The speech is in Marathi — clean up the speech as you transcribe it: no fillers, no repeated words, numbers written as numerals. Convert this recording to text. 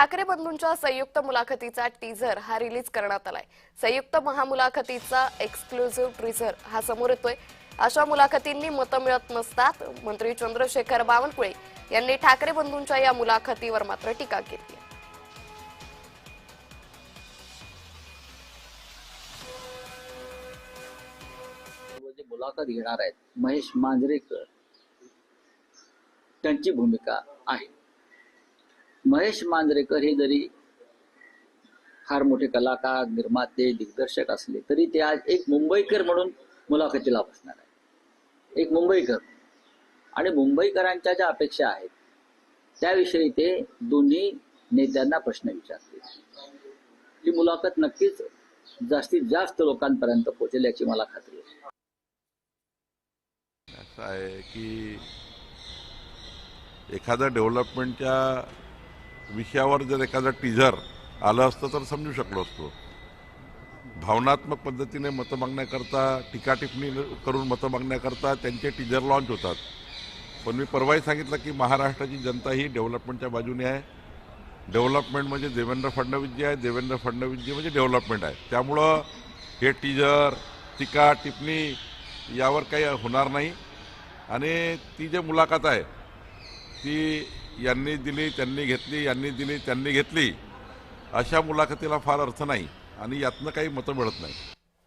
ठाकरे बंधूंच्या संयुक्त मुलाखतीचा टीझर हा रिलीज करण्यात आलाय। संयुक्त महामुलाखतीचा एक्सक्लुझिव्ह टीझर हा समोर येतोय। अशा मुलाखतींनी मतं मिळत नसतात। मंत्री चंद्रशेखर बावनकुळे यांनी ठाकरे बंधूंच्या या मुलाखतीवर मात्र टीका केली। मुलाखत घेणार आहेत महेश मांजरेकर त्यांची भूमिका आहे। महेश मांजरेकर हे जरी फार मोठे कलाकार, निर्माते, दिग्दर्शक असले तरी ते आज एक मुंबईकर म्हणून मुलाखतीला बसणार आहे। एक मुंबईकर आणि मुंबईकरांच्या ज्या अपेक्षा आहेत त्याविषयी ते दोन्ही नेत्यांना प्रश्न विचारतील। ही मुलाखत नक्कीच जास्तीत जास्त लोकांपर्यंत पोहोचेल याची मला खात्री आहे। असं आहे की एखाद्या डेव्हलपमेंटच्या विषयावर जर एखादं टीझर आलं असतं तर समजू शकलो असतो। भावनात्मक पद्धतीने मतं मागण्याकरता, टीका टिप्पणी करून मतं मागण्याकरता त्यांचे टीझर लॉन्च होतात। पण मी परवाही सांगितलं की महाराष्ट्राची जनता ही डेव्हलपमेंटच्या बाजूने आहे। डेव्हलपमेंट म्हणजे देवेंद्र फडणवीस जी आहे, देवेंद्र फडणवीस जी म्हणजे डेव्हलपमेंट आहे। त्यामुळं हे टीझर, टीका टिप्पणी यावर काही होणार नाही। आणि ती जे मुलाखत आहे ती यांनी दिली त्यांनी घेतली, यांनी दिली त्यांनी घेतली, अशा मुलाखतीला फार अर्थ नाही आणि यातनं काही मतं मिळत नाही।